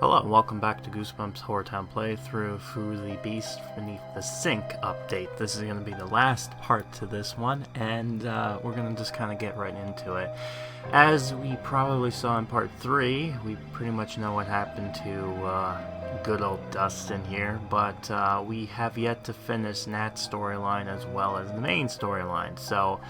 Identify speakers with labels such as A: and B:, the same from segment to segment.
A: Hello and welcome back to Goosebumps HorrorTown playthrough through the Beast Beneath the Sink update. This is going to be the last part to this one, and we're going to just kind of get right into it. As we probably saw in part 3, we pretty much know what happened to good old Dustin here, but we have yet to finish Nat's storyline as well as the main storyline, so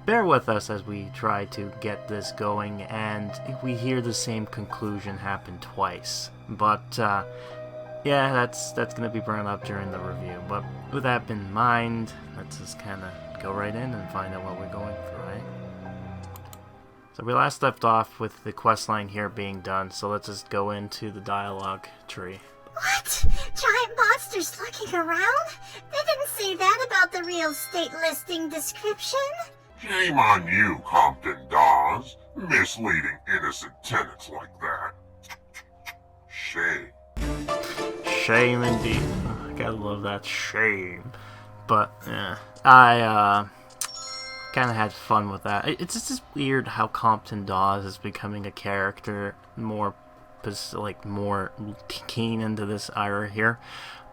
A: bear with us as we try to get this going, and we hear the same conclusion happen twice. But, yeah, that's going to be brought up during the review. But with that in mind, let's just kind of go right in and find out what we're going through, right? So we last left off with the questline here being done, so let's just go into the dialogue tree.
B: What? Giant monsters looking around? They didn't say that about the real estate listing description.
C: Shame on you, Compton Dawes, misleading innocent tenants like that. Shame.
A: Shame indeed. I gotta love that shame. But, yeah, I kind of had fun with that. It's just weird how Compton Dawes is becoming a character more keen into this era here.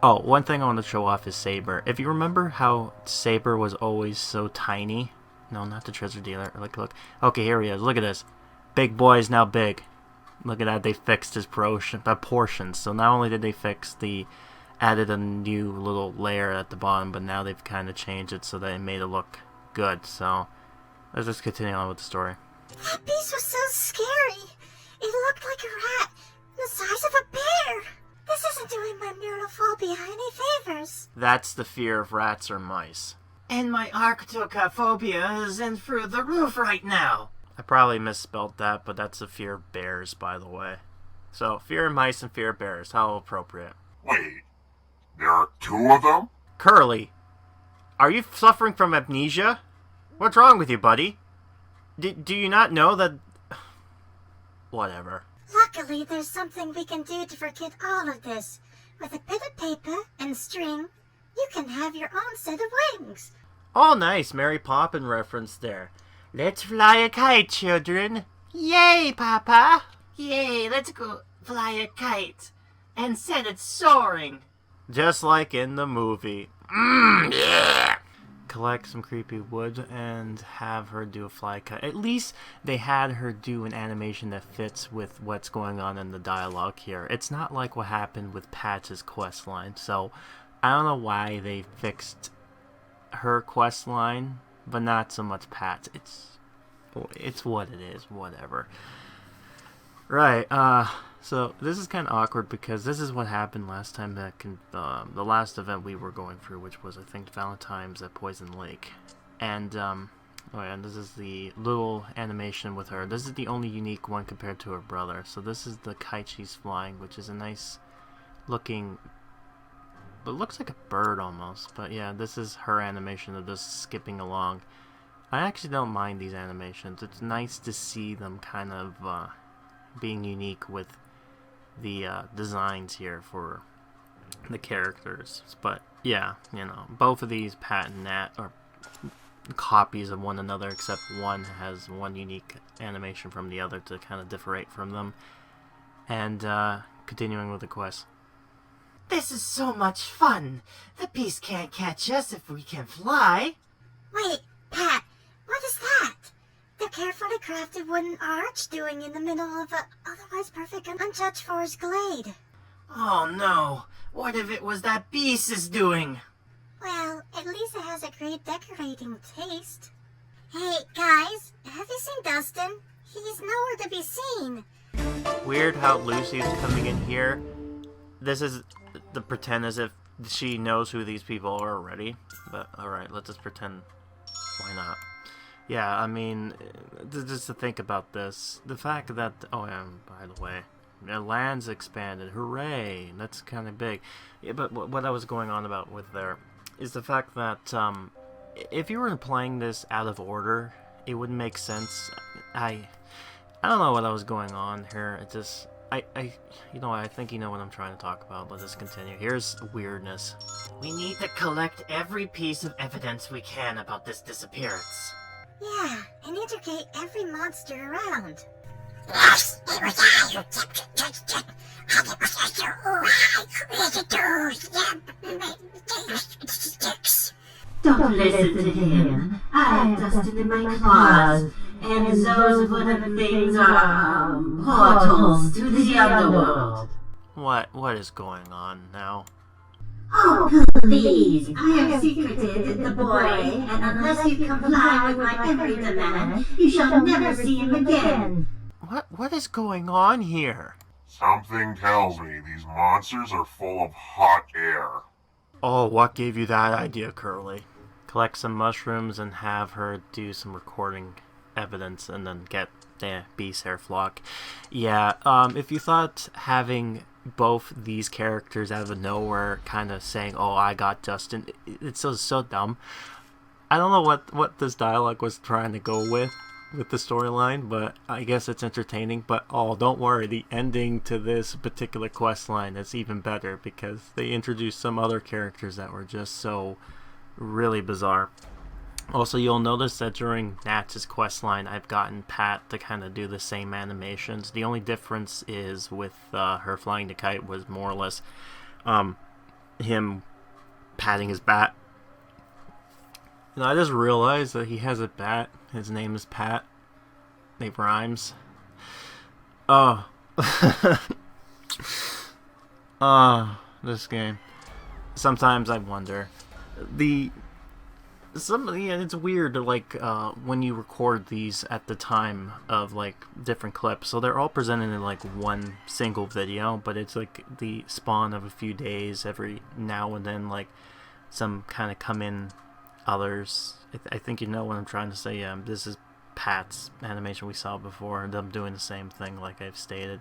A: Oh, one thing I want to show off is Saber. If you remember how Saber was always so tiny. No, not the treasure dealer. Look. Okay, here he is. Look at this. Big boy is now big. Look at that. They fixed his portions. So not only did they added a new little layer at the bottom, but now they've kind of changed it so that it made it look good. So let's just continue on with the story.
B: That beast was so scary. It looked like a rat, the size of a bear. This isn't doing my neurophobia any favors.
A: That's the fear of rats or mice.
D: And my arctophobia is in through the roof right now.
A: I probably misspelled that, but that's the fear of bears, by the way. So, fear of mice and fear of bears. How appropriate.
C: Wait, there are two of them?
A: Curly, are you suffering from amnesia? What's wrong with you, buddy? Do you not know that... Whatever.
B: Luckily, there's something we can do to forget all of this. With a bit of paper and string, you can have your own set of wings.
A: Oh, nice. Mary Poppins reference there. Let's fly a kite, children.
D: Yay, Papa! Yay, let's go fly a kite and set it soaring.
A: Just like in the movie. Yeah! Collect some creepy wood and have her do a fly kite. At least they had her do an animation that fits with what's going on in the dialogue here. It's not like what happened with Patch's questline, so I don't know why they fixed her quest line, but not so much Pat's. It's what it is, whatever. Right, so this is kind of awkward because this is what happened last time back in the last event we were going through, which was, I think, Valentine's at Poison Lake. And, this is the little animation with her. This is the only unique one compared to her brother. So this is the kite she's flying, which is a nice looking... But it looks like a bird almost. But yeah, this is her animation of just skipping along. I actually don't mind these animations. It's nice to see them kind of being unique with the designs here for the characters. But yeah, both of these Pat and Nat are copies of one another, except one has one unique animation from the other to kind of differentiate from them. And continuing with the quest.
D: This is so much fun. The beast can't catch us if we can fly.
B: Wait, Pat, what is that? The carefully crafted wooden arch doing in the middle of a otherwise perfect and untouched forest glade.
D: Oh no, what if it was that beast is doing?
B: Well, at least it has a great decorating taste. Hey, guys, have you seen Dustin? He's nowhere to be seen.
A: Weird how Lucy's coming in here. This is the pretend as if she knows who these people are already. But, alright, let's just pretend. Why not? Yeah, I mean, just to think about this. The fact that... Oh, yeah, by the way. Land's expanded. Hooray! That's kind of big. Yeah, but what I was going on about with there is the fact that if you were playing this out of order, it wouldn't make sense. I don't know what I was going on here. It just... I think you know what I'm trying to talk about. Let's just continue. Here's weirdness.
D: We need to collect every piece of evidence we can about this disappearance.
B: Yeah, and integrate every monster around. Yes, it was I who kept it twisted. And it was also I created those sticks.
D: Don't listen to him. I have Dustin in my claws, and those wooden things are portals to the underworld.
A: What is going on now?
D: Oh, please! I have secreted the boy, and unless you comply with my every demand, you shall never see him again.
A: What is going on here?
C: Something tells me these monsters are full of hot air.
A: Oh, what gave you that idea, Curly? Collect some mushrooms and have her do some recording evidence and then get the beast hair flock. Yeah, if you thought having both these characters out of nowhere kind of saying, oh, I got Dustin, it's so dumb. I don't know what this dialogue was trying to go with the storyline, but I guess it's entertaining. But oh, don't worry, the ending to this particular quest line is even better because they introduced some other characters that were just so really bizarre. Also, you'll notice that during Nat's quest line, I've gotten Pat to kind of do the same animations. The only difference is with her flying the kite was more or less him patting his bat. And I just realized that he has a bat. His name is Pat. It rhymes. Oh. This game. Sometimes I wonder. It's weird, like, when you record these at the time of, like, different clips. So they're all presented in, like, one single video, but it's, like, the spawn of a few days every now and then, like, some kind of come in others. I think you know what I'm trying to say. This is Pat's animation we saw before, them doing the same thing, like I've stated.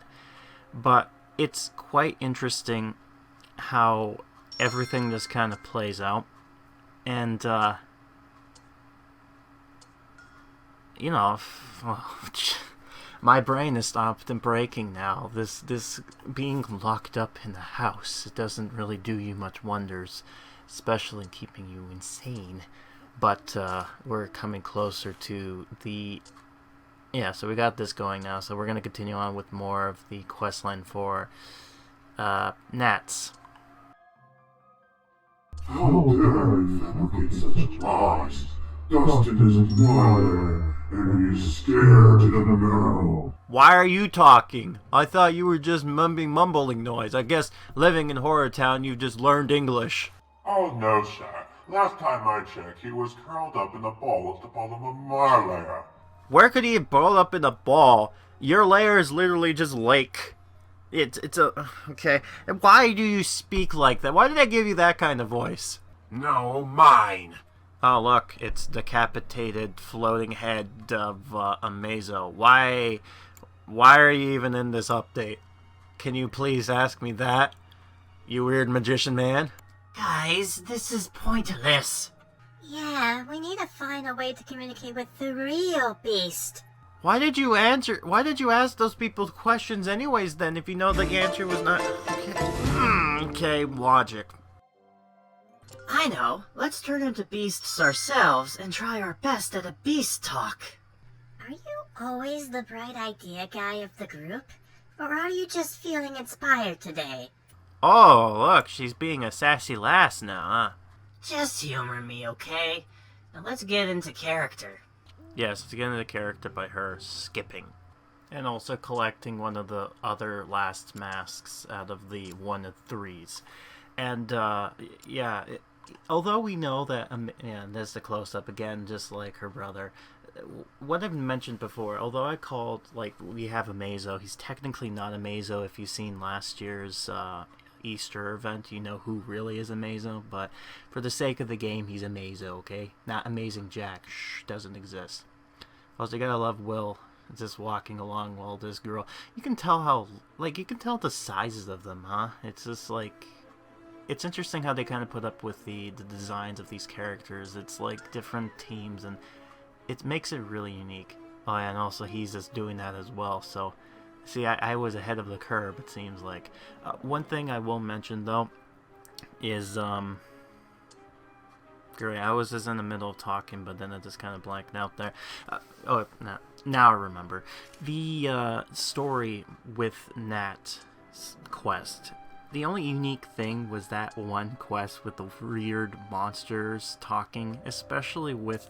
A: But it's quite interesting how everything just kind of plays out. And, you know, my brain has stopped breaking now. This being locked up in the house, it doesn't really do you much wonders, especially in keeping you insane. But we're coming closer to the... Yeah, so we got this going now, so we're going to continue on with more of the questline for Nats.
C: How dare you fabricate such lies? Dustin isn't mine, and he's scared to the marrow.
A: Why are you talking? I thought you were just mumbling noise. I guess living in HorrorTown, you've just learned English.
C: Oh no, sir. Last time I checked, he was curled up in a ball at the bottom of my lair.
A: Where could he have balled up in a ball? Your lair is literally just lake. It's a... Okay. And why do you speak like that? Why did I give you that kind of voice?
C: No, mine.
A: Oh, look. It's decapitated floating head of Amazo. Why are you even in this update? Can you please ask me that? You weird magician man?
D: Guys, this is pointless.
B: Yeah, we need to find a way to communicate with the real beast.
A: Why did you ask those people questions anyways then if you know the answer was not... Okay, logic.
D: I know. Let's turn into beasts ourselves and try our best at a beast talk.
B: Are you always the bright idea guy of the group? Or are you just feeling inspired today?
A: Oh, look, she's being a sassy lass now, huh?
D: Just humor me, okay? Now let's get into character.
A: Yes, let's get into character by her skipping. And also collecting one of the other last masks out of the 1 of 3s. And, although we know that, and there's the close-up again, just like her brother. What I've mentioned before, although I called, like, we have Amazo, he's technically not Amazo. If you've seen last year's Easter event, you know who really is Amazo, but for the sake of the game, he's Amazo, okay? Not Amazing Jack. Doesn't exist. Also, you gotta love Will just walking along while this girl... You can tell how... Like, you can tell the sizes of them, huh? It's just, like... It's interesting how they kind of put up with the designs of these characters. It's, like, different teams, and it makes it really unique. Oh, yeah, and also he's just doing that as well, so... See, I was ahead of the curve, it seems like. One thing I will mention, though, is, Great, I was just in the middle of talking, but then I just kind of blanked out there. Now I remember. The story with Nat's quest. The only unique thing was that one quest with the weird monsters talking, especially with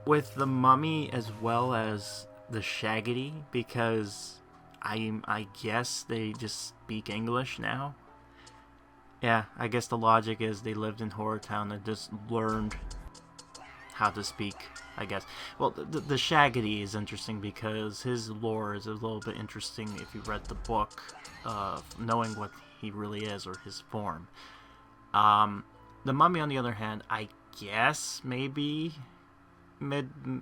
A: the mummy as well as the Shaggy, because I guess they just speak English now. Yeah, I guess the logic is they lived in HorrorTown and just learned how to speak, I guess. Well, the Shaggy is interesting because his lore is a little bit interesting if you read the book, knowing what he really is or his form. The mummy, on the other hand, I guess maybe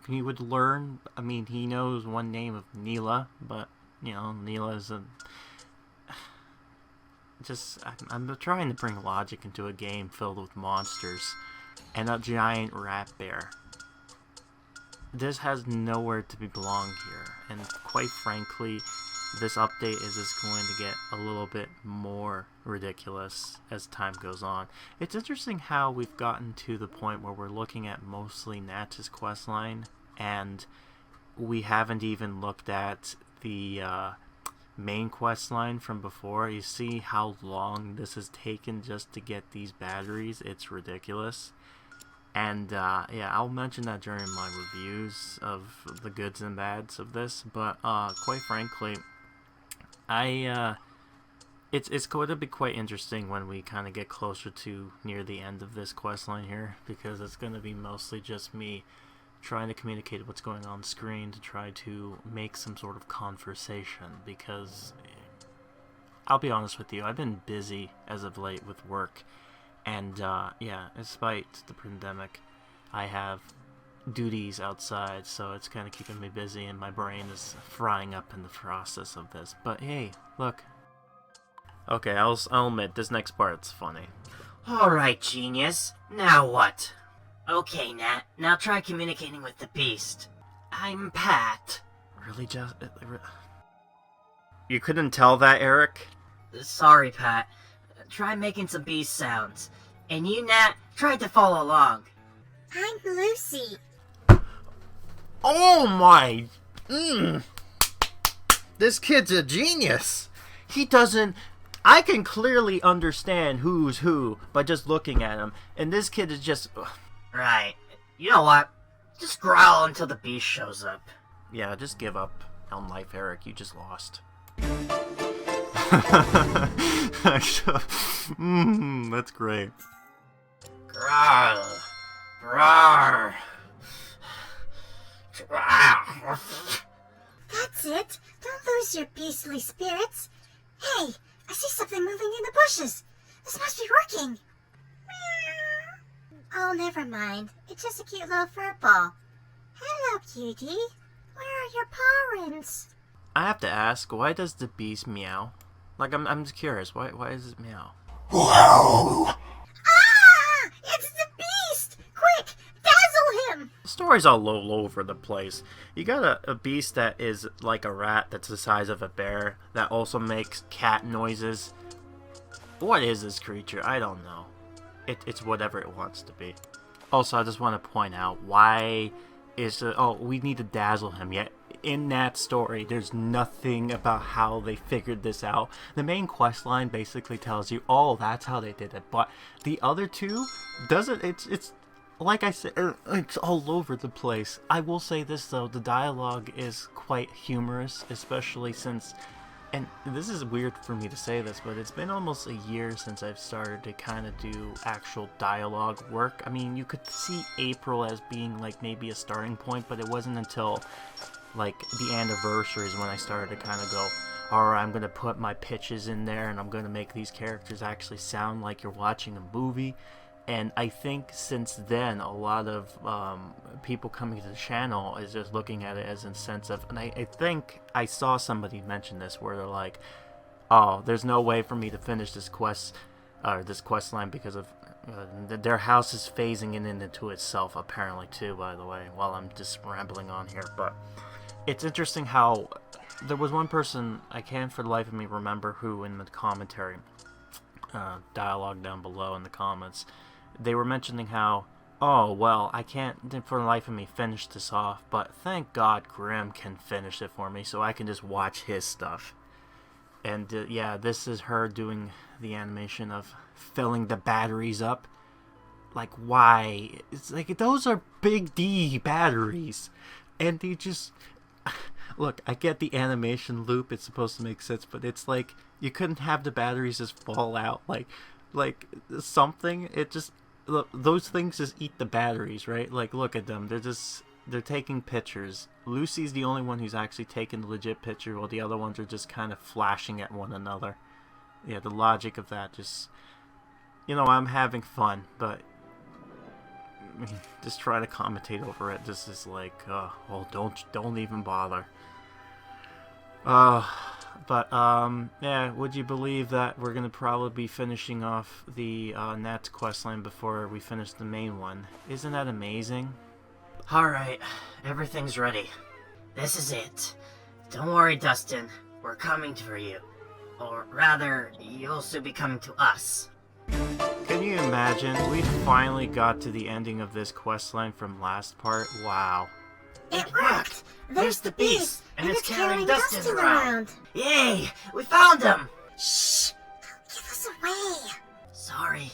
A: he would learn. I mean, he knows one name of Neela, but you know, Neela is a. I'm trying to bring logic into a game filled with monsters and a giant rat bear. This has nowhere to belong here, and quite frankly, this update is just going to get a little bit more ridiculous as time goes on. It's interesting how we've gotten to the point where we're looking at mostly Nat's questline, and we haven't even looked at the main quest line from before. You see how long this has taken just to get these batteries. It's ridiculous. And yeah, I'll mention that during my reviews of the goods and bads of this, but quite frankly, it's going to be quite interesting when we kind of get closer to near the end of this quest line here, because it's going to be mostly just me trying to communicate what's going on screen to try to make some sort of conversation, because I'll be honest with you, I've been busy as of late with work, and yeah, despite the pandemic, I have duties outside, so it's kind of keeping me busy, and my brain is frying up in the process of this. But hey, look. Okay, I'll admit, this next part's funny.
E: Alright, genius. Now what? Okay, Nat. Now try communicating with the beast. I'm Pat.
A: Really, just... You couldn't tell that, Eric?
E: Sorry, Pat. Try making some beast sounds. And you, Nat, try to follow along.
B: I'm Lucy.
A: Oh my... This kid's a genius. He doesn't... I can clearly understand who's who by just looking at him. And this kid is just...
E: Right. You know what? Just growl until the beast shows up.
A: Yeah, just give up on life, Eric. You just lost. That's great.
E: Growl. Roar.
B: That's it. Don't lose your beastly spirits. Hey, I see something moving in the bushes. This must be working. Oh, never mind. It's just a cute little fur ball. Hello, cutie. Where are your parents?
A: I have to ask, why does the beast meow? Like, I'm just curious. Why does it meow?
C: Wow!
B: Ah! It's the beast! Quick, dazzle him!
A: The story's all over the place. You got a beast that is like a rat that's the size of a bear that also makes cat noises. What is this creature? I don't know. It's whatever it wants to be. Also, I just want to point out, why is we need to dazzle him. Yet in that story, there's nothing about how they figured this out. The main quest line basically tells you, oh, that's how they did it. But the other two doesn't. It's like I said, it's all over the place. I will say this though, the dialogue is quite humorous, especially since. And this is weird for me to say this, but it's been almost a year since I've started to kind of do actual dialogue work. I mean, you could see April as being like maybe a starting point, but it wasn't until like the anniversaries when I started to kind of go, alright, I'm going to put my pitches in there and I'm going to make these characters actually sound like you're watching a movie. And I think since then, a lot of people coming to the channel is just looking at it as a sense of, and I think I saw somebody mention this where they're like, oh, there's no way for me to finish this quest line because of their house is phasing in into itself, apparently too, by the way, while I'm just rambling on here. But it's interesting how there was one person, I can't for the life of me remember who, in the commentary, dialogue down below in the comments, they were mentioning how Oh, well, I can't for the life of me finish this off, but thank God Grim can finish it for me so I can just watch his stuff. And yeah, this is her doing the animation of filling the batteries up. Like, why? It's like, those are big D batteries. And they just... Look, I get the animation loop, it's supposed to make sense, but it's like, you couldn't have the batteries just fall out. Like something, it just... Look, those things just eat the batteries, right? Like, look at them. They're taking pictures. Lucy's the only one who's actually taking the legit picture, while the other ones are just kind of flashing at one another. Yeah, the logic of that just... I'm having fun, but... just try to commentate over it. This is like, don't even bother. Yeah, would you believe that we're gonna probably be finishing off the Nat's questline before we finish the main one? Isn't that amazing?
E: Alright, everything's ready. This is it. Don't worry, Dustin. We're coming for you. Or rather, you'll soon be coming to us.
A: Can you imagine? We finally got to the ending of this questline from last part. Wow.
B: It worked! There's the beast, and it's carrying Dustin around.
E: Yay! We found him!
B: Shh! Don't give us away.
E: Sorry.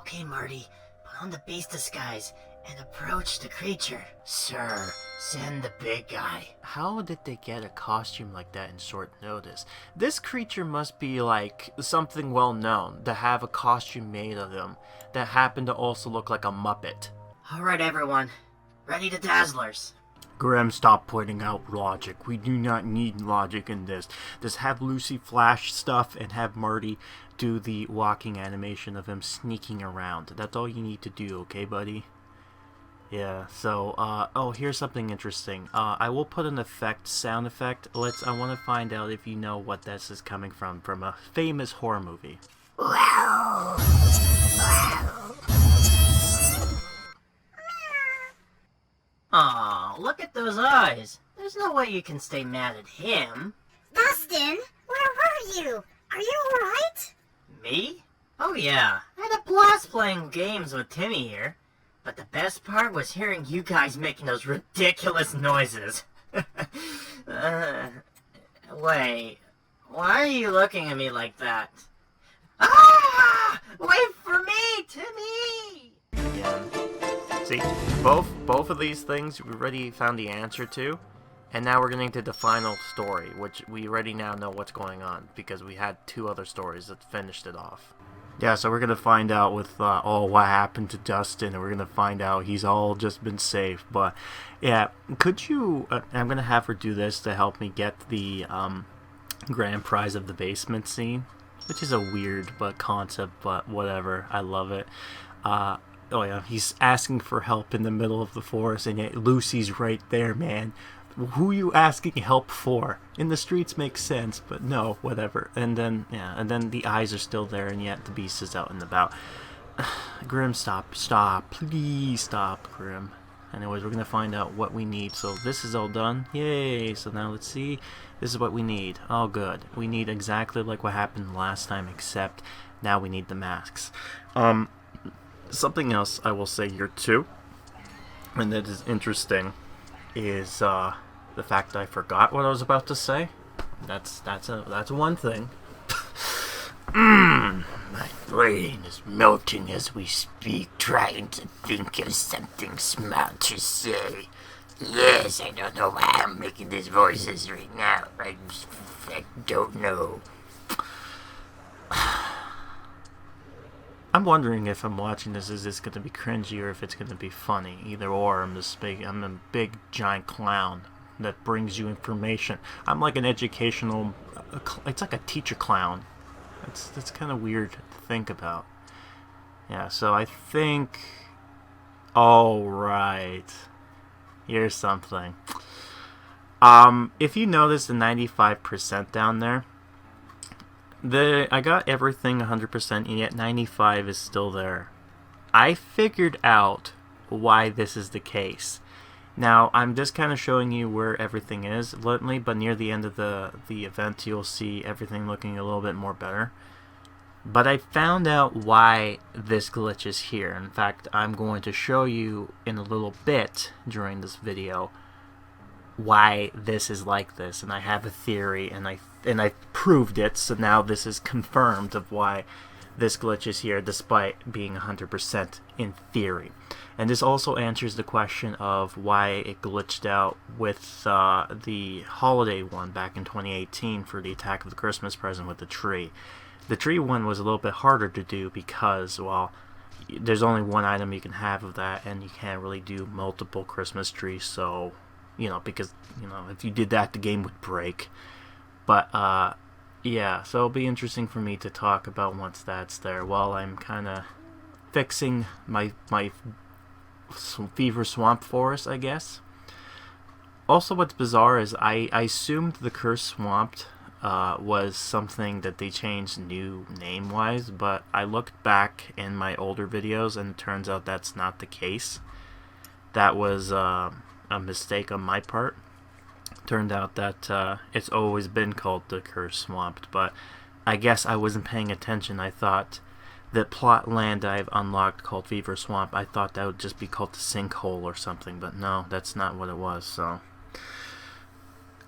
E: Okay, Marty, put on the beast disguise and approach the creature. Sir, send the big guy.
A: How did they get a costume like that in short notice? This creature must be like something well known to have a costume made of him that happened to also look like a Muppet.
E: Alright, everyone. Ready to Dazzlers.
A: Grim, stop pointing out logic. We do not need logic in this. Just have Lucy flash stuff and have Marty do the walking animation of him sneaking around. That's all you need to do, okay, buddy? Yeah, so, here's something interesting. I will put an sound effect. I want to find out if you know what this is coming from a famous horror movie.
E: Wow! Aw, look at those eyes. There's no way you can stay mad at him.
B: Dustin, where were you? Are you alright?
E: Me? Oh yeah, I had a blast playing games with Timmy here. But the best part was hearing you guys making those ridiculous noises. Wait, why are you looking at me like that? Ah! Wait for me, Timmy!
A: Yeah. See, both of these things we already found the answer to, and now we're getting to the final story, which we already now know what's going on, because we had two other stories that finished it off. Yeah, so we're going to find out with what happened to Dustin, and we're going to find out he's all just been saved. But, yeah, could you... I'm going to have her do this to help me get the grand prize of the basement scene, which is a weird concept, but whatever. I love it. Oh, yeah, he's asking for help in the middle of the forest, and yet Lucy's right there, man. Who you asking help for? In the streets makes sense, but no, whatever. And then, the eyes are still there, and yet the beast is out and about. Grim, stop, please stop, Grim. Anyways, we're gonna find out what we need. So this is all done. Yay! So now let's see. This is what we need. Oh, good. We need exactly like what happened last time, except now we need the masks. Something else I will say here too, and that is interesting, is the fact that I forgot what I was about to say. That's one thing.
F: My brain is melting as we speak, trying to think of something smart to say. Yes, I don't know why I'm making these voices right now. I don't know.
A: I'm wondering if I'm watching this, is this going to be cringy or if it's going to be funny. Either or, I'm a big giant clown that brings you information. I'm like an educational, it's like a teacher clown. That's kind of weird to think about. Yeah, so I think, alright, here's something. If you notice the 95% down there, I got everything 100%, and yet 95 is still there. I figured out why this is the case. Now, I'm just kind of showing you where everything is, but near the end of the event, you'll see everything looking a little bit more better. But I found out why this glitch is here. In fact, I'm going to show you in a little bit during this video why this is like this, and I have a theory, and I proved it, so now this is confirmed of why this glitch is here, despite being 100% in theory. And this also answers the question of why it glitched out with the holiday one back in 2018 for the Attack of the Christmas Present with the tree. The tree one was a little bit harder to do because, well, there's only one item you can have of that, and you can't really do multiple Christmas trees, so, because, if you did that, the game would break. But, yeah, so it'll be interesting for me to talk about once that's there, while I'm kind of fixing my Fever Swamp Forest, I guess. Also, what's bizarre is I assumed the Cursed Swamp was something that they changed new name-wise, but I looked back in my older videos, and it turns out that's not the case. That was a mistake on my part. Turned out that it's always been called the Cursed Swamp, but I guess I wasn't paying attention. I thought that plot land I've unlocked called Fever Swamp, I thought that would just be called the Sinkhole or something, but no, that's not what it was, so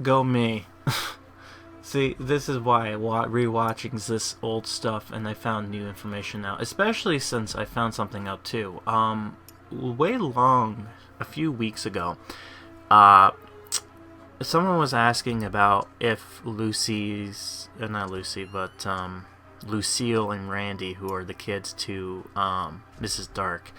A: go me. See, this is why rewatching this old stuff, and I found new information out, especially since I found something out too. A few weeks ago, someone was asking about if Lucille and Randy, who are the kids to Mrs. Dark,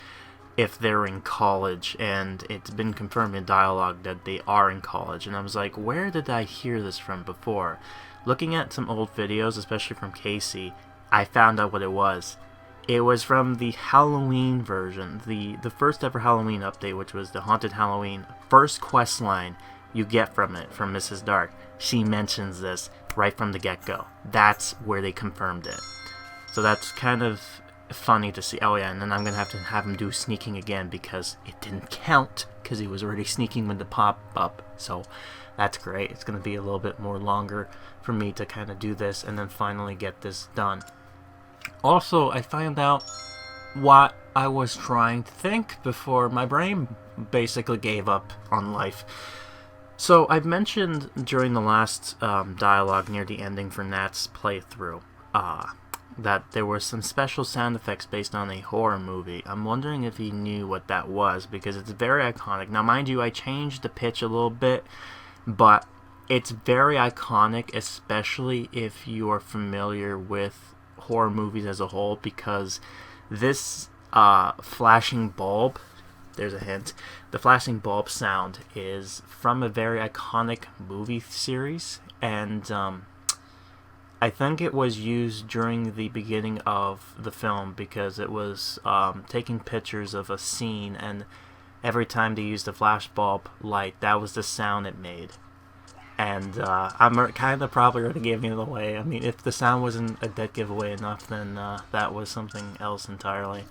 A: if they're in college, and it's been confirmed in dialogue that they are in college. And I was like, where did I hear this from before? Looking at some old videos, especially from Casey, I found out what it was. It was from the Halloween version, the first ever Halloween update, which was the Haunted Halloween first quest line you get from it, from Mrs. Dark. She mentions this right from the get-go. That's where they confirmed it. So that's kind of funny to see. Oh yeah, and then I'm going to have him do sneaking again because it didn't count, because he was already sneaking with the pop-up. So that's great. It's going to be a little bit more longer for me to kind of do this and then finally get this done. Also, I found out what I was trying to think before my brain basically gave up on life. So, I've mentioned during the last dialogue near the ending for Nat's playthrough that there were some special sound effects based on a horror movie. I'm wondering if he knew what that was, because it's very iconic. Now, mind you, I changed the pitch a little bit, but it's very iconic, especially if you are familiar with horror movies as a whole, because this flashing bulb, there's a hint, the flashing bulb sound is from a very iconic movie series, and I think it was used during the beginning of the film, because it was taking pictures of a scene, and every time they used the flash bulb light, that was the sound it made. And I'm kind of probably already giving it away. I mean, if the sound wasn't a dead giveaway enough, then that was something else entirely.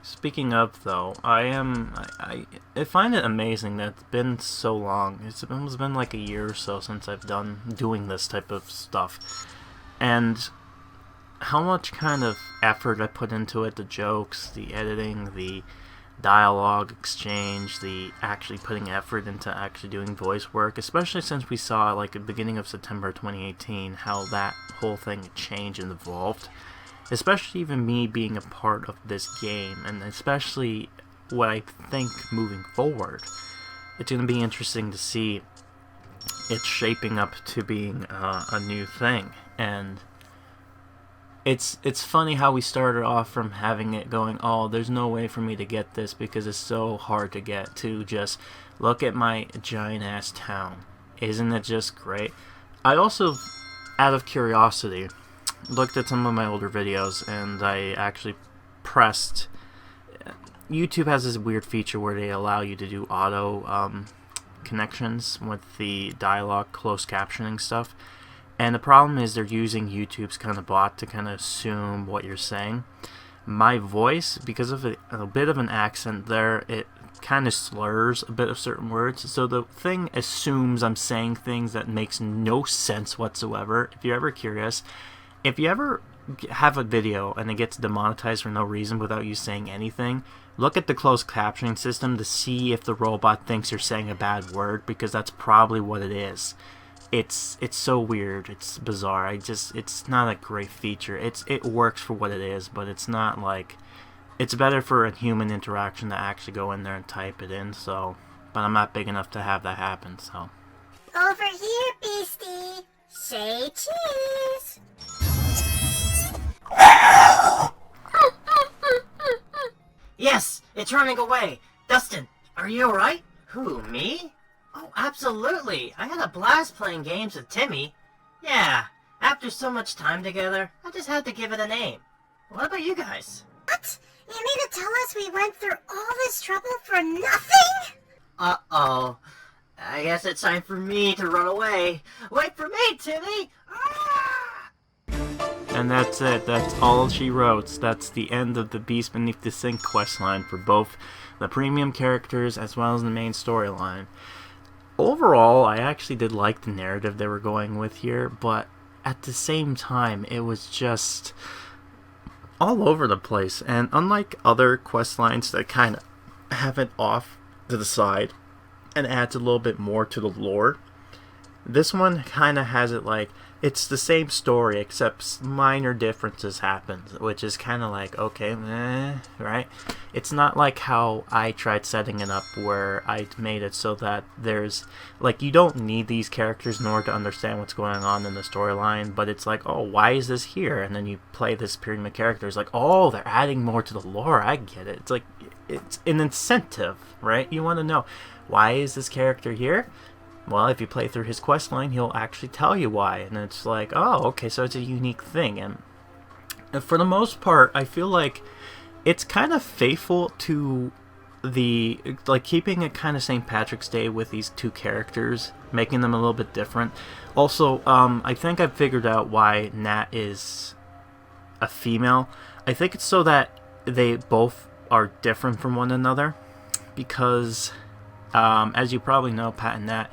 A: Speaking of, though, I find it amazing that it's been so long. It's been like a year or so since I've done doing this type of stuff. And how much kind of effort I put into it, the jokes, the editing, the dialogue exchange, the actually putting effort into actually doing voice work, especially since we saw, like, at the beginning of September 2018, how that whole thing changed and evolved. Especially even me being a part of this game, and especially what I think moving forward. It's going to be interesting to see it shaping up to being a new thing. And it's funny how we started off from having it going, oh, there's no way for me to get this because it's so hard to get, to just look at my giant-ass town. Isn't it just great? I also, out of curiosity, looked at some of my older videos, and I actually pressed... YouTube has this weird feature where they allow you to do auto connections with the dialogue, closed captioning stuff. And the problem is they're using YouTube's kind of bot to kind of assume what you're saying. My voice, because of a bit of an accent there, it kind of slurs a bit of certain words. So the thing assumes I'm saying things that makes no sense whatsoever. If you're ever curious, if you ever have a video and it gets demonetized for no reason without you saying anything, look at the closed captioning system to see if the robot thinks you're saying a bad word, because that's probably what it is. It's so weird. It's bizarre. It's not a great feature. It works for what it is, but it's not like, it's better for a human interaction to actually go in there and type it in. So, but I'm not big enough to have that happen. So.
B: Over here, Beastie. Say cheese.
E: Yes, it's running away. Dustin, are you alright? Who, me? Oh, absolutely. I had a blast playing games with Timmy. Yeah, after so much time together, I just had to give it a name. What about you guys?
B: What? You mean to tell us we went through all this trouble for nothing?
E: Uh-oh. I guess it's time for me to run away. Wait for me, Timmy! Ah!
A: And that's it. That's all she wrote. That's the end of the Beast Beneath the Sink questline for both the premium characters as well as the main storyline. Overall, I actually did like the narrative they were going with here, but at the same time, it was just all over the place. And unlike other questlines that kind of have it off to the side and adds a little bit more to the lore, this one kind of has it like it's the same story except minor differences happen, which is kind of like, okay, right? It's not like how I tried setting it up where I made it so that there's like, you don't need these characters in order to understand what's going on in the storyline, but it's like, oh, why is this here? And then you play this period of characters like, oh, they're adding more to the lore. I get it. It's like, it's an incentive, right? You want to know, why is this character here? Well, if you play through his questline, he'll actually tell you why, and it's like, oh, okay, so it's a unique thing. And for the most part, I feel like it's kind of faithful to the, like, keeping it kind of St. Patrick's Day with these two characters, making them a little bit different. Also, I think I've figured out why Nat is a female. I think it's so that they both are different from one another, because as you probably know, Pat and Nat,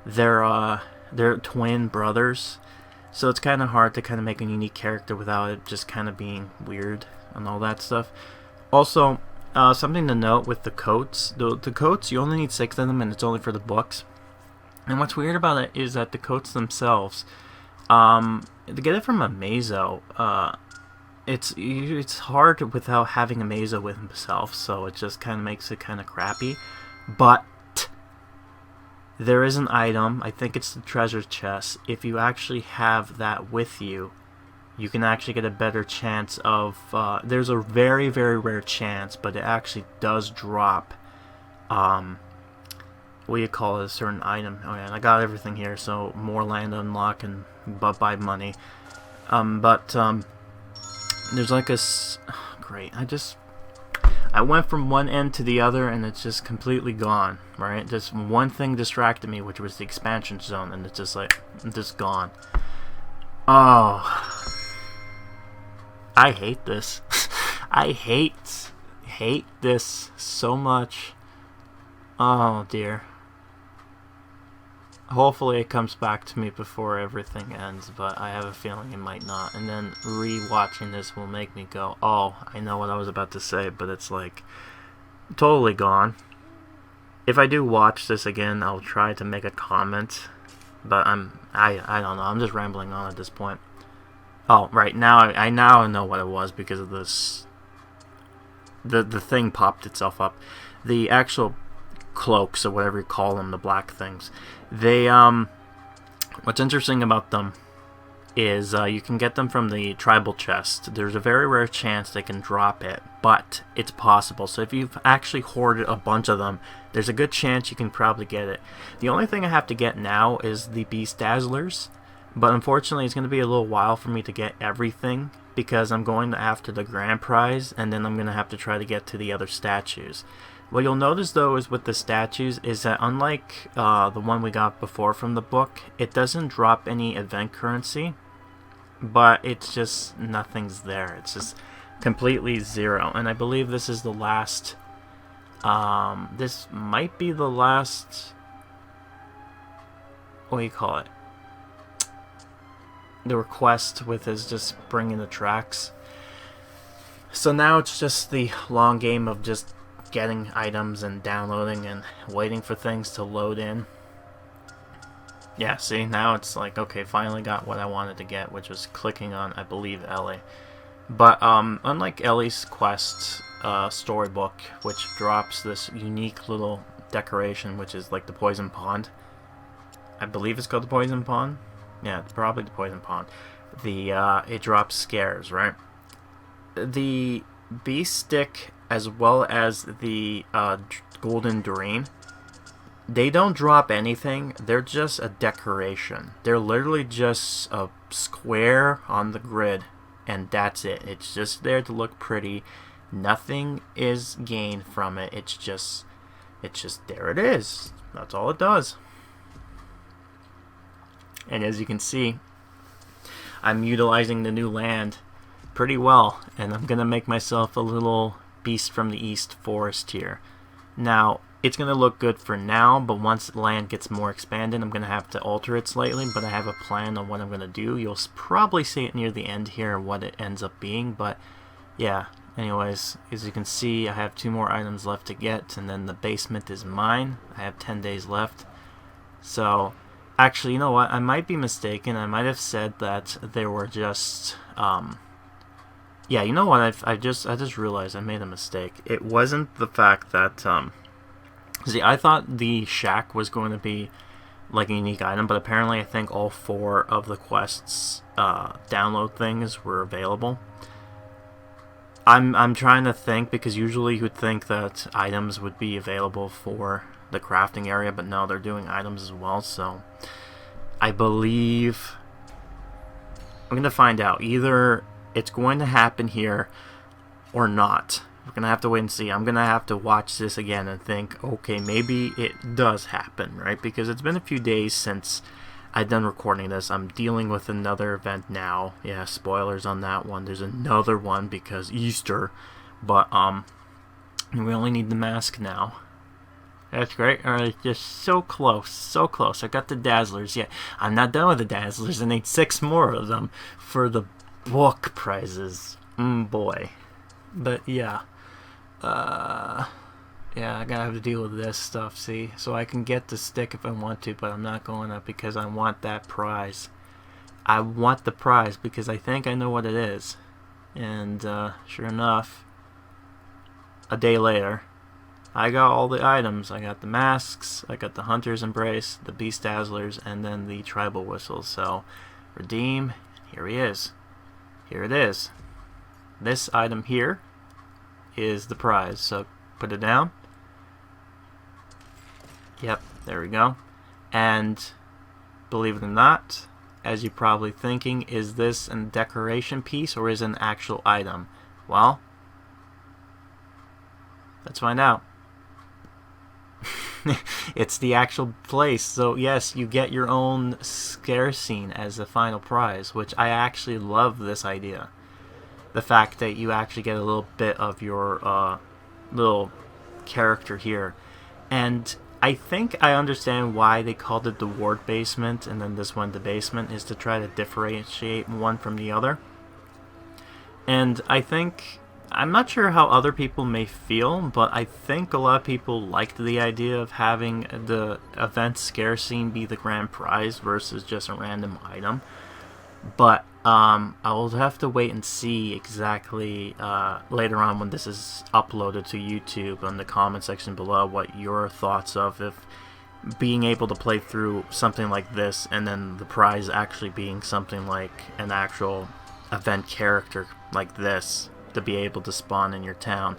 A: they're twin brothers, so it's kind of hard to kind of make a unique character without it just kind of being weird and all that stuff. Also, something to note with the coats, the coats, you only need 6 of them, and it's only for the books. And what's weird about it is that the coats themselves, to get it from a Mazo, it's hard without having a Mazo with himself, so it just kind of makes it kind of crappy. But there is an item, I think it's the treasure chest. If you actually have that with you, you can actually get a better chance of, there's a very, very rare chance, but it actually does drop, what do you call it, a certain item. Oh yeah, and I got everything here, so more land unlock and buy money. There's like a, great, I went from one end to the other, and it's just completely gone, right? Just one thing distracted me, which was the expansion zone, and it's just like, just gone. Oh, I hate this. I hate this so much. Oh dear. Hopefully it comes back to me before everything ends, but I have a feeling it might not. And then re-watching this will make me go, oh, I know what I was about to say, but it's like totally gone. If I do watch this again, I'll try to make a comment, but I don't know. I'm just rambling on at this point. Oh, right, now I now know what it was because of this. The thing popped itself up. The actual cloaks, or whatever you call them, the black things, they what's interesting about them is you can get them from the tribal chest. There's a very rare chance they can drop it, but it's possible. So if you've actually hoarded a bunch of them, there's a good chance you can probably get it. The only thing I have to get now is the Beast Dazzlers, but unfortunately it's going to be a little while for me to get everything, because I'm going after the grand prize, and then I'm going to have to try to get to the other statues. What you'll notice though is with the statues is that unlike the one we got before from the book, it doesn't drop any event currency, but it's just nothing's there. It's just completely zero. And I believe this is the last, this might be the last, what do you call it? the request with his just bringing the tracks. So now it's just the long game of just getting items and downloading and waiting for things to load in. Yeah, see, now it's like, okay, finally got what I wanted to get, which was clicking on, I believe, Ellie. But unlike Ellie's quest storybook, which drops this unique little decoration, which is like the poison pond. I believe it's called the poison pond. Yeah, it's probably the poison pond. It drops scares, right? The beast stick as well as the golden dream, they don't drop anything. They're just a decoration. They're literally just a square on the grid, and that's it. It's just there to look pretty. Nothing is gained from it. It's just there it is. That's all it does. And as you can see, I'm utilizing the new land pretty well, and I'm gonna make myself a little beast from the east forest here. Now, it's gonna look good for now, but once the land gets more expanded, I'm gonna have to alter it slightly, but I have a plan on what I'm gonna do. You'll probably see it near the end here, what it ends up being, but yeah. Anyways, as you can see, I have 2 more items left to get, and then the basement is mine. I have 10 days left. So, actually, you know what? I might be mistaken. I might have said that there were just, yeah, you know what? I just realized I made a mistake. It wasn't the fact that, see, I thought the shack was going to be like a unique item, but apparently I think all 4 of the quests download things were available. I'm trying to think, because usually you would think that items would be available for the crafting area, but no, they're doing items as well. So I believe I'm gonna find out. Either it's going to happen here or not. We're gonna have to wait and see. I'm gonna have to watch this again and think, okay, maybe it does happen, right? Because it's been a few days since I've done recording this. I'm dealing with another event now. Yeah, spoilers on that one. There's another one because Easter, but we only need the mask now. That's great. Alright, just so close, so close. I got the Dazzlers. Yeah, I'm not done with the Dazzlers. I need 6 more of them for the book prizes. Boy. But yeah. Yeah, I gotta have to deal with this stuff, see? So I can get the stick if I want to, but I'm not going up because I want that prize. I want the prize because I think I know what it is. And sure enough, a day later, I got all the items. I got the masks, I got the Hunter's Embrace, the Beast Dazzlers, and then the Tribal Whistles. So, redeem, here he is. Here it is. This item here is the prize. So, put it down. Yep, there we go. And believe it or not, as you're probably thinking, is this a decoration piece or is it an actual item? Well, let's find out. It's the actual place. So yes, you get your own scare scene as the final prize, which I actually love this idea. The fact that you actually get a little bit of your little character here. And I think I understand why they called it the ward basement and then this one the basement, is to try to differentiate one from the other. And I think, I'm not sure how other people may feel, but I think a lot of people liked the idea of having the event scare scene be the grand prize versus just a random item. But I will have to wait and see exactly later on when this is uploaded to YouTube in the comment section below what your thoughts of if being able to play through something like this and then the prize actually being something like an actual event character like this to be able to spawn in your town.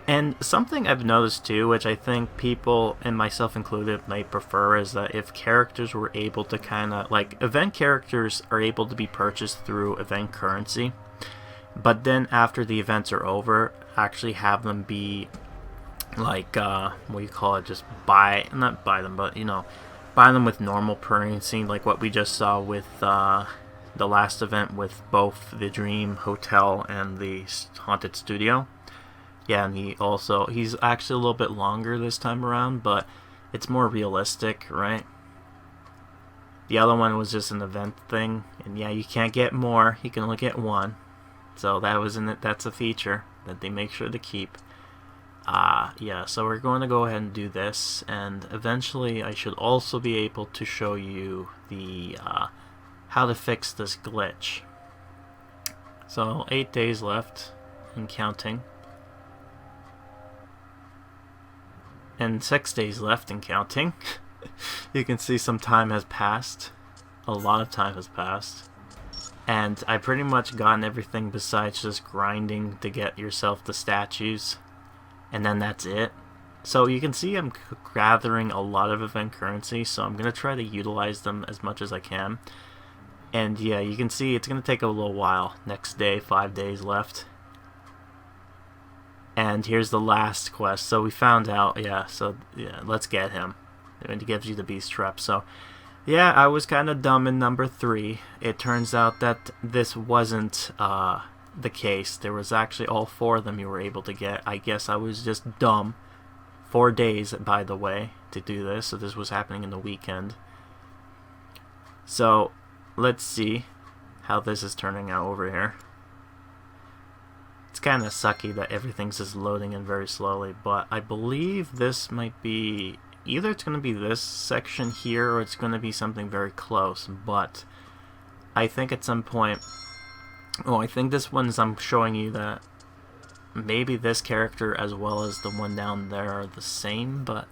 A: And something I've noticed too, which I think people, and myself included, might prefer, is that if characters were able to kind of, like, event characters are able to be purchased through event currency, but then after the events are over, actually have them be, like, what do you call it, just not buy them, but, you know, buy them with normal currency, like what we just saw with the last event with both the Dream Hotel and the Haunted Studio. Yeah, and he's actually a little bit longer this time around, but it's more realistic, right? The other one was just an event thing, and yeah, you can't get more. You can only get one. So that was in it. That's a feature that they make sure to keep. Yeah, so we're going to go ahead and do this, and eventually I should also be able to show you the how to fix this glitch. So 8 days left and counting, and 6 days left and counting. You can see some time has passed. A lot of time has passed. And I pretty much gotten everything besides just grinding to get yourself the statues. And then that's it. So you can see I'm gathering a lot of event currency, so I'm going to try to utilize them as much as I can. And yeah, you can see it's going to take a little while. Next day, 5 days left. And here's the last quest. So we found out, yeah, so yeah, let's get him. It gives you the beast trap. So yeah, I was kind of dumb in number 3. It turns out that this wasn't the case. There was actually all 4 of them you were able to get. I guess I was just dumb. 4 days, by the way, to do this. So this was happening in the weekend. So let's see how this is turning out over here. It's kind of sucky that everything's just loading in very slowly, but I believe this might be either it's going to be this section here or it's going to be something very close, but I think at some point, I think this one's I'm showing you that maybe this character as well as the one down there are the same, but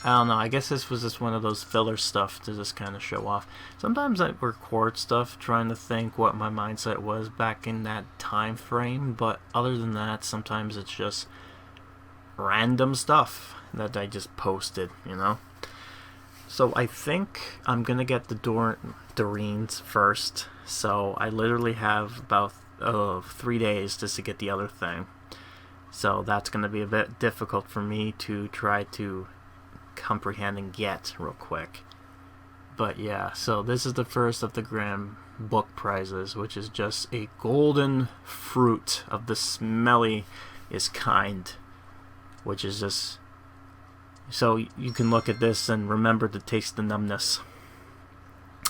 A: I don't know. I guess this was just one of those filler stuff to just kind of show off. Sometimes I record stuff trying to think what my mindset was back in that time frame, but other than that, sometimes it's just random stuff that I just posted, you know? So I think I'm going to get the Doreen's first. So I literally have about 3 days just to get the other thing. So that's going to be a bit difficult for me to try to comprehend and get real quick. But yeah, so this is the first of the Grand Book prizes, which is just a golden fruit of the smelliest kind, which is just so you can look at this and remember to taste the numbness.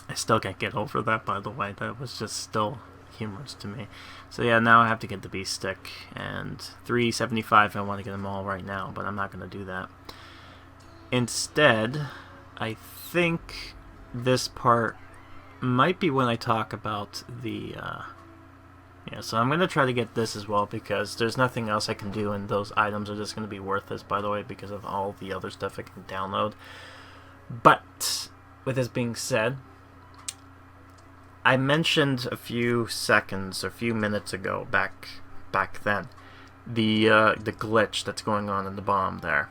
A: I still can't get over that, by the way. That was just still humorous to me. So yeah, now I have to get the beast stick, and 375 I want to get them all right now, but I'm not going to do that. Instead, I think this part might be when I talk about the yeah, so I'm going to try to get this as well, because there's nothing else I can do, and those items are just going to be worthless, by the way, because of all the other stuff I can download. But with this being said, I mentioned a few minutes ago back then the glitch that's going on in the bomb there.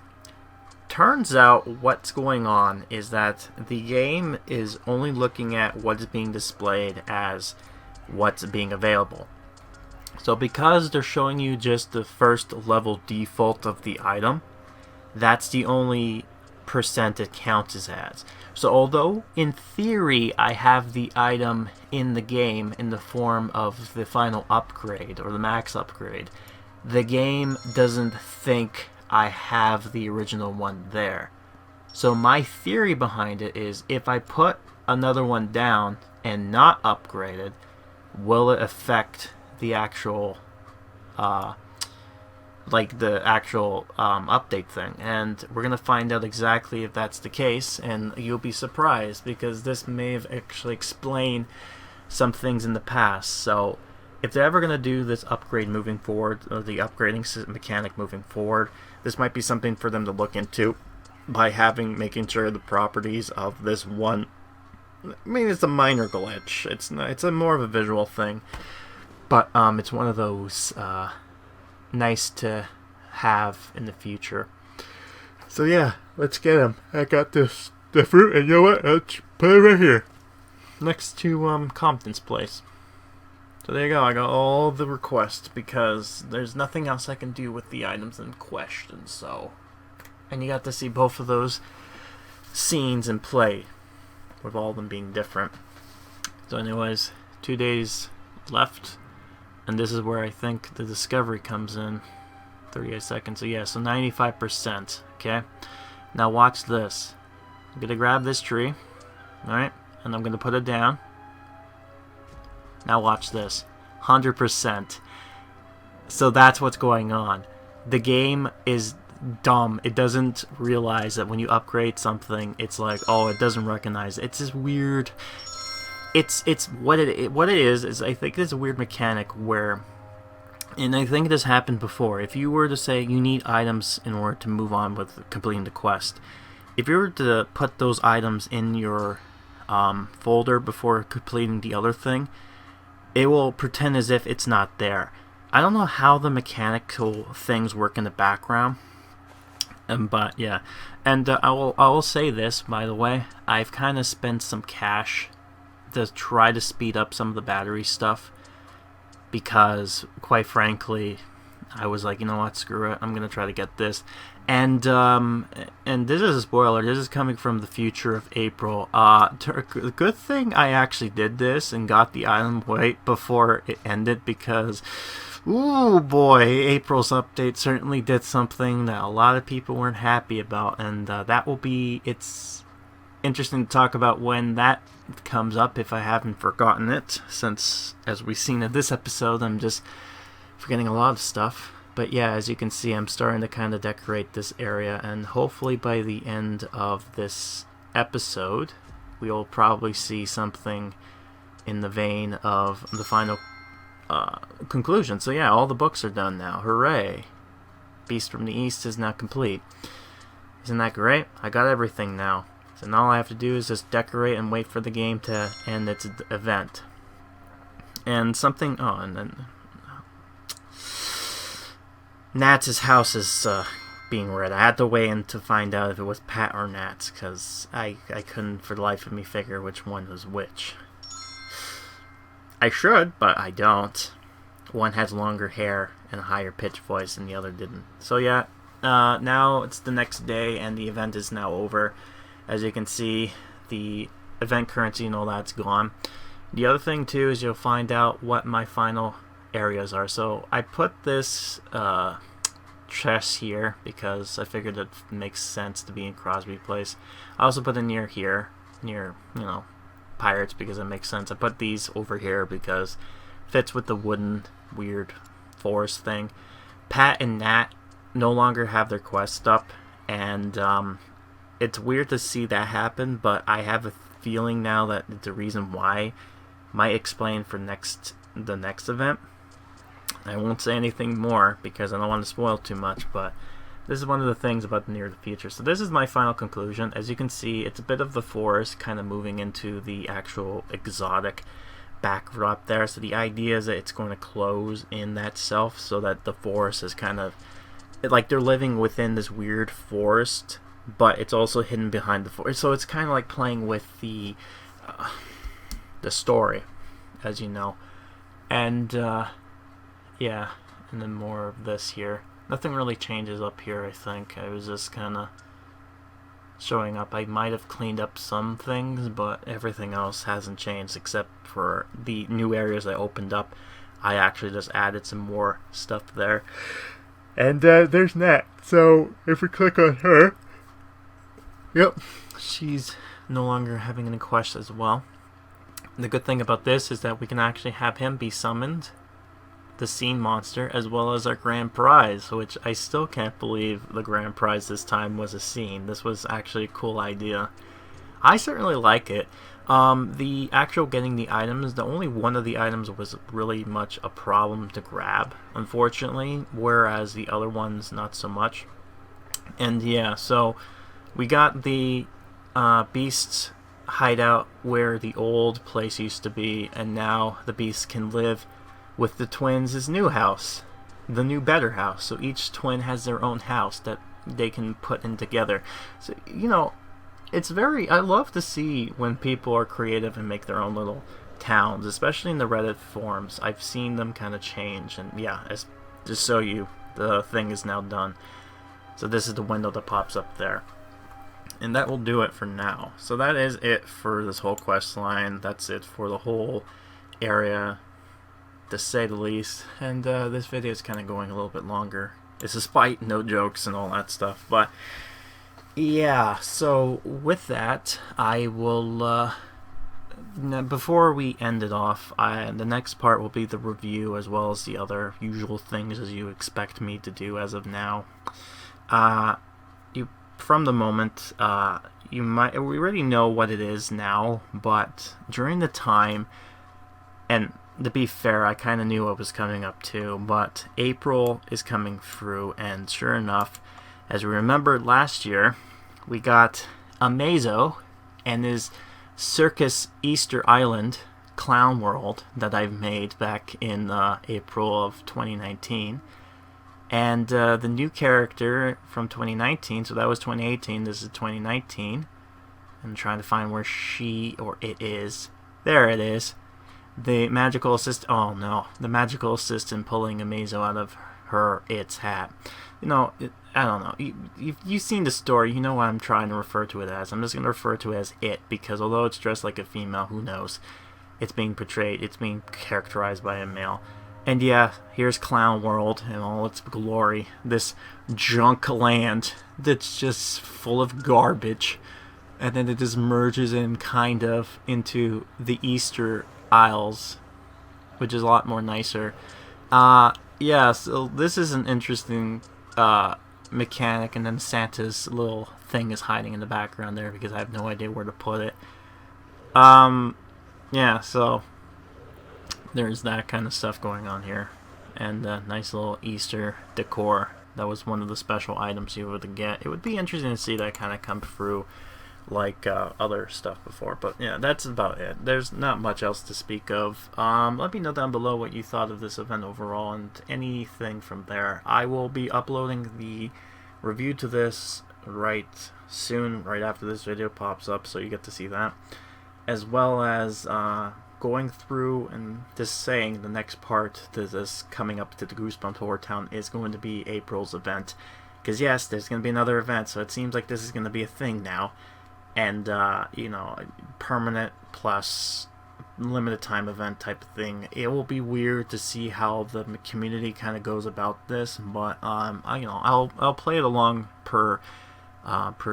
A: Turns out what's going on is that the game is only looking at what's being displayed as what's being available. So because they're showing you just the first level default of the item, that's the only percent it counts as. So although in theory I have the item in the game in the form of the final upgrade or the max upgrade, the game doesn't think I have the original one there. So my theory behind it is, if I put another one down and not upgraded, will it affect the actual update thing? And we're gonna find out exactly if that's the case, and you'll be surprised, because this may have actually explained some things in the past. So if they're ever gonna do this upgrade moving forward, or the upgrading mechanic moving forward, this might be something for them to look into by making sure the properties of this one. I mean, it's a minor glitch. It's more of a visual thing, but it's one of those nice to have in the future. So yeah, let's get him. I got the fruit, and you know what? Let's put it right here, next to Compton's place. So there you go. I got all the requests because there's nothing else I can do with the items in question. So, and you got to see both of those scenes in play, with all of them being different. So anyways, 2 days left, and this is where I think the discovery comes in. 38 seconds. So yeah, so 95%. Okay. Now watch this. I'm gonna grab this tree. Alright, and I'm going to put it down. Now watch this. 100%. So that's what's going on. The game is dumb. It doesn't realize that when you upgrade something, it's like, oh, it doesn't recognize it. It's this weird... It's what it is I think it's a weird mechanic where, and I think this happened before, if you were to say you need items in order to move on with completing the quest, if you were to put those items in your folder before completing the other thing, it will pretend as if it's not there. I don't know how the mechanical things work in the background, but yeah. And I will say this, by the way, I've kind of spent some cash to try to speed up some of the battery stuff, because quite frankly I was like, you know what, screw it, I'm gonna try to get this. And this is a spoiler, this is coming from the future of April. Good thing I actually did this and got the item right before it ended, because ooh boy, April's update certainly did something that a lot of people weren't happy about, and that will be, it's interesting to talk about when that comes up, if I haven't forgotten it, since as we've seen in this episode I'm just forgetting a lot of stuff. But yeah, as you can see, I'm starting to kind of decorate this area, and hopefully by the end of this episode we'll probably see something in the vein of the final conclusion. So yeah, all the books are done now. Hooray! Beast from the East is now complete. Isn't that great? I got everything now. And all I have to do is just decorate and wait for the game to end its event. And something... Oh, and then... Nats' house is being read. I had to wait in to find out if it was Pat or Nats, because I couldn't for the life of me figure which one was which. I should, but I don't. One has longer hair and a higher pitched voice, and the other didn't. So yeah, now it's the next day, and the event is now over. As you can see, the event currency and all that's gone. The other thing too is you'll find out what my final areas are. So I put this chest here because I figured it makes sense to be in Crosby Place. I also put it near here, near, you know, Pirates, because it makes sense. I put these over here because it fits with the wooden weird forest thing. Pat and Nat no longer have their quest up, and it's weird to see that happen, but I have a feeling now that the reason why might explain for the next event. I won't say anything more because I don't want to spoil too much, but this is one of the things about the near the future. So this is my final conclusion. As you can see, it's a bit of the forest kind of moving into the actual exotic backdrop there. So the idea is that it's going to close in that self, so that the forest is kind of like they're living within this weird forest, but it's also hidden behind the forest. So it's kind of like playing with the story, as you know. And yeah, and then more of this here. Nothing really changes up here, I think. I was just kind of showing up. I might have cleaned up some things, but everything else hasn't changed except for the new areas I opened up. I actually just added some more stuff there. And there's Nat. So if we click on her, yep, she's no longer having any quests as well. The good thing about this is that we can actually have him be summoned, the scene monster, as well as our grand prize, which I still can't believe the grand prize this time was a scene. This was actually a cool idea. I certainly like it. The actual getting the items, the only one of the items was really much a problem to grab, unfortunately, whereas the other ones not so much. And yeah, so we got the beast's hideout where the old place used to be, and now the beast can live with the twins' new house, the new better house. So each twin has their own house that they can put in together. So, you know, it's very, I love to see when people are creative and make their own little towns, especially in the Reddit forums. I've seen them kind of change, and yeah, just so you, the thing is now done. So this is the window that pops up there. And that will do it for now. So that is it for this whole quest line. That's it for the whole area, to say the least. And this video is kind of going a little bit longer. It's despite no jokes and all that stuff. But Yeah, so with that, I will, before we end it off, the next part will be the review as well as the other usual things as you expect me to do as of now. From the moment, we already know what it is now, but during the time, and to be fair, I kind of knew what was coming up too, but April is coming through, and sure enough, as we remembered last year, we got Amazo and his Circus Easter Island Clown World that I've made back in April of 2019. And the new character from 2019, so that was 2018, this is 2019. I'm trying to find where she or it is. There it is. The magical assistant. Oh no, the magical assistant pulling Amazo out of its hat. I don't know. You've seen the story. You know what I'm trying to refer to it as. I'm just going to refer to it as it, because although it's dressed like a female, who knows? It's being portrayed. It's being characterized by a male. And yeah, here's Clown World in all its glory. This junk land that's just full of garbage. And then it just merges in kind of into the Easter Isles, which is a lot more nicer. Yeah, so this is an interesting mechanic, and then Santa's little thing is hiding in the background there because I have no idea where to put it. Yeah, so there's that kind of stuff going on here, and nice little Easter decor. That was one of the special items you would get. It would be interesting to see that kind of come through like other stuff before, but yeah, that's about it. There's not much else to speak of. Let me know down below what you thought of this event overall and anything from there. I will be uploading the review to this right soon, right after this video pops up, so you get to see that, as well as going through and just saying the next part to this coming up to the Goosebumps HorrorTown is going to be April's event, because yes, there's going to be another event, so it seems like this is going to be a thing now. And, permanent plus limited time event type of thing. It will be weird to see how the community kind of goes about this, but, I'll play it along per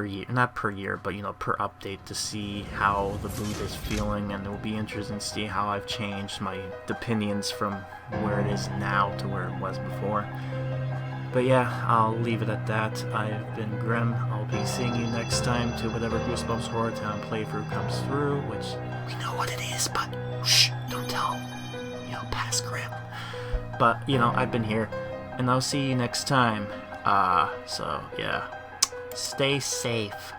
A: year, not per year, but, per update to see how the booth is feeling, and it will be interesting to see how I've changed my opinions from where it is now to where it was before. But yeah, I'll leave it at that. I've been Grim. I'll be seeing you next time to whatever Goosebumps HorrorTown playthrough comes through, which we know what it is, but shh, don't tell, past Grim. But, I've been here, and I'll see you next time. So yeah, stay safe.